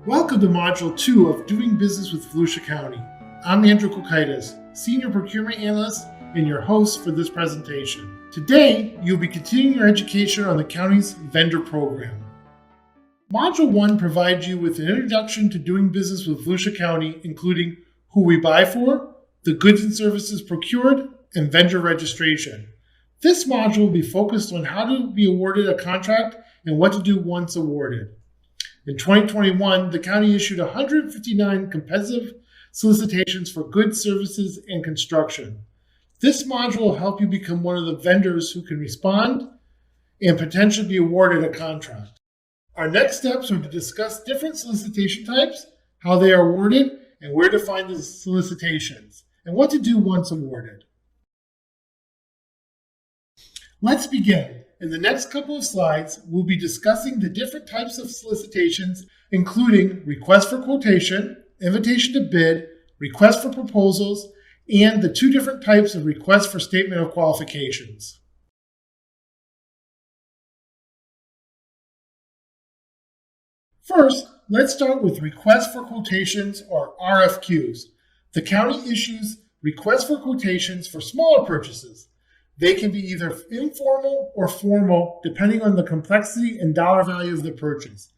Welcome to Module 2 of Doing Business with Volusia County. I'm Andrew Quotation, Senior Procurement Analyst and your host for this presentation. Today, you'll be continuing your education on the county's vendor program. Module 1 provides you with an introduction to doing business with Volusia County, including who we buy for, the goods and services procured, and vendor registration. This module will be focused on how to be awarded a contract and what to do once awarded. In 2021, the county issued 159 competitive solicitations for goods, services, and construction. This module will help you become one of the vendors who can respond and potentially be awarded a contract. Our next steps are to discuss different solicitation types, how they are awarded, and where to find the solicitations, and what to do once awarded. Let's begin. In the next couple of slides, we'll be discussing the different types of solicitations, including request for quotation, invitation to bid, request for proposals, and the two different types of request for statement of qualifications. First, let's start with requests for quotations, or RFQs. The county issues requests for quotations for smaller purchases. They can be either informal or formal, depending on the complexity and dollar value of the purchase.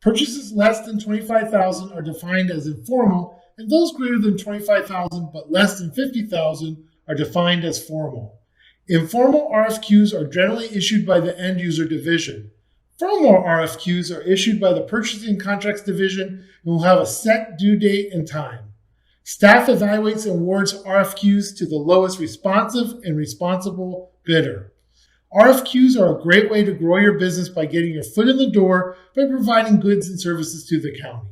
Purchases less than $25,000 are defined as informal, and those greater than $25,000 but less than $50,000 are defined as formal. Informal RFQs are generally issued by the end user division. Formal RFQs are issued by the Purchasing Contracts Division and will have a set due date and time. Staff evaluates and awards RFQs to the lowest responsive and responsible bidder. RFQs are a great way to grow your business by getting your foot in the door by providing goods and services to the county.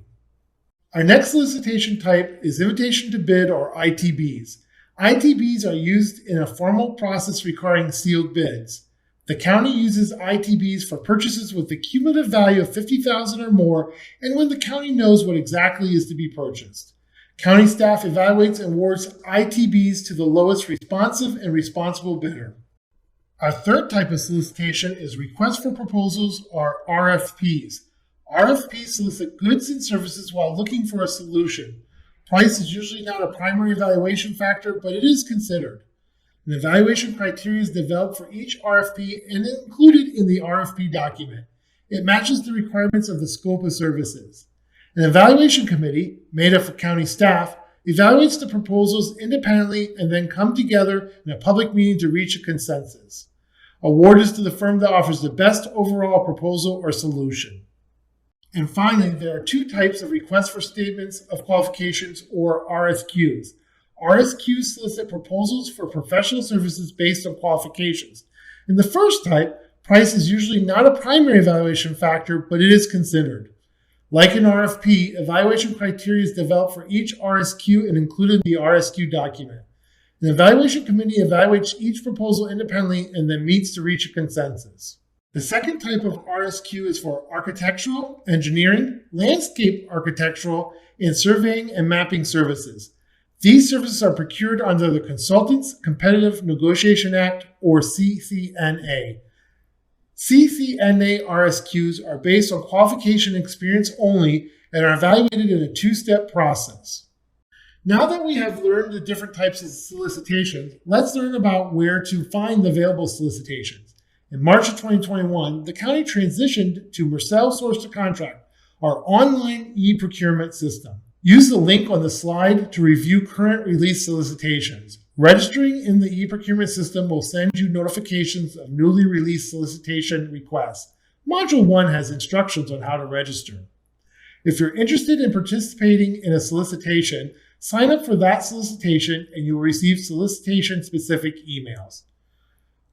Our next solicitation type is invitation to bid, or ITBs. ITBs are used in a formal process requiring sealed bids. The county uses ITBs for purchases with a cumulative value of $50,000 or more and when the county knows what exactly is to be purchased. County staff evaluates and awards ITBs to the lowest responsive and responsible bidder. Our third type of solicitation is request for proposals, or RFPs. RFPs solicit goods and services while looking for a solution. Price is usually not a primary evaluation factor, but it is considered. An evaluation criteria is developed for each RFP and included in the RFP document. It matches the requirements of the scope of services. An evaluation committee, made up of county staff, evaluates the proposals independently and then come together in a public meeting to reach a consensus. Award is to the firm that offers the best overall proposal or solution. And finally, there are two types of requests for statements of qualifications, or RSQs. RSQs solicit proposals for professional services based on qualifications. In the first type, price is usually not a primary evaluation factor, but it is considered. Like an RFP, evaluation criteria is developed for each RSQ and included in the RSQ document. An evaluation committee evaluates each proposal independently and then meets to reach a consensus. The second type of RSQ is for architectural, engineering, landscape architectural, and surveying and mapping services. These services are procured under the Consultants Competitive Negotiation Act, or CCNA. CCNA RSQs are based on qualification and experience only and are evaluated in a two-step process. Now that we have learned the different types of solicitations, let's learn about where to find the available solicitations. In March of 2021, the county transitioned to Mercell Source to Contract, our online e-procurement system. Use the link on the slide to review current release solicitations. Registering in the e-procurement system will send you notifications of newly released solicitation requests. Module 1 has instructions on how to register. If you're interested in participating in a solicitation, sign up for that solicitation and you will receive solicitation-specific emails.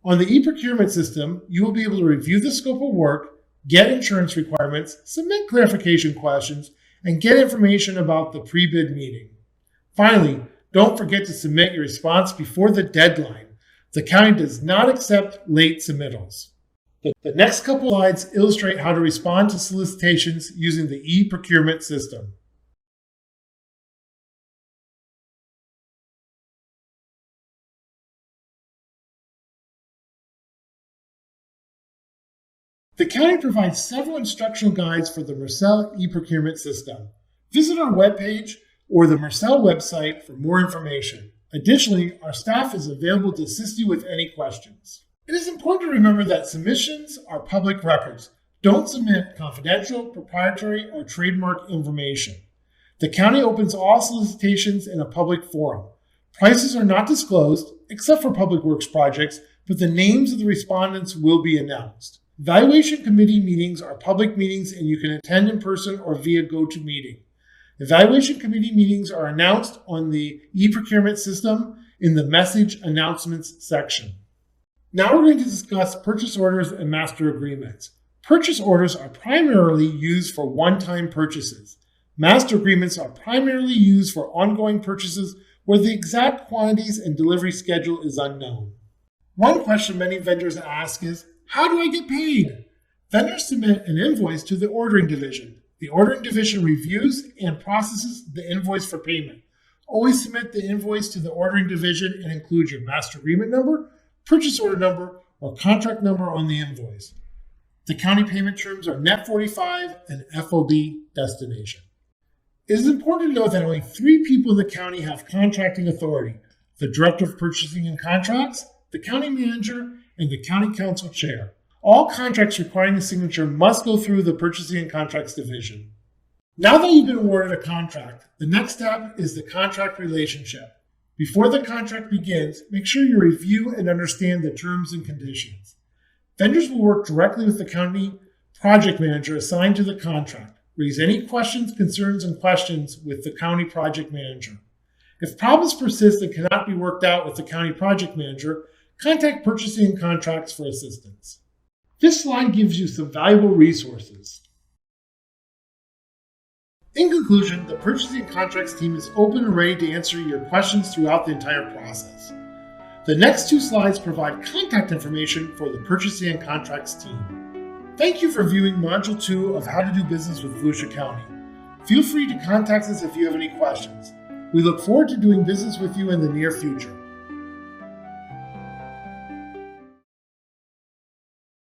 On the e-procurement system, you will be able to review the scope of work, get insurance requirements, submit clarification questions, and get information about the pre-bid meeting. Finally, don't forget to submit your response before the deadline. The county does not accept late submittals. The next couple slides illustrate how to respond to solicitations using the e-procurement system. The county provides several instructional guides for the Mercell e-procurement system. Visit our webpage or the Mercell website for more information. Additionally, our staff is available to assist you with any questions. It is important to remember that submissions are public records. Don't submit confidential, proprietary, or trademark information. The county opens all solicitations in a public forum. Prices are not disclosed, except for public works projects, but the names of the respondents will be announced. Evaluation committee meetings are public meetings and you can attend in person or via GoToMeeting. Evaluation committee meetings are announced on the e-procurement system in the message announcements section. Now we're going to discuss purchase orders and master agreements. Purchase orders are primarily used for one-time purchases. Master agreements are primarily used for ongoing purchases where the exact quantities and delivery schedule is unknown. One question many vendors ask is, how do I get paid? Vendors submit an invoice to the ordering division. The ordering division reviews and processes the invoice for payment. Always submit the invoice to the ordering division and include your master agreement number, purchase order number, or contract number on the invoice. The county payment terms are net 45 and FOB destination. It is important to note that only 3 people in the county have contracting authority: the Director of Purchasing and Contracts, the County Manager, and the County Council Chair. All contracts requiring a signature must go through the Purchasing and Contracts Division. Now that you've been awarded a contract, the next step is the contract relationship. Before the contract begins, make sure you review and understand the terms and conditions. Vendors will work directly with the county project manager assigned to the contract. Raise any questions, concerns, and questions with the county project manager. If problems persist and cannot be worked out with the county project manager, contact Purchasing and Contracts for assistance. This slide gives you some valuable resources. In conclusion, the Purchasing and Contracts team is open and ready to answer your questions throughout the entire process. The next 2 slides provide contact information for the Purchasing and Contracts team. Thank you for viewing Module 2 of How to Do Business with Volusia County. Feel free to contact us if you have any questions. We look forward to doing business with you in the near future.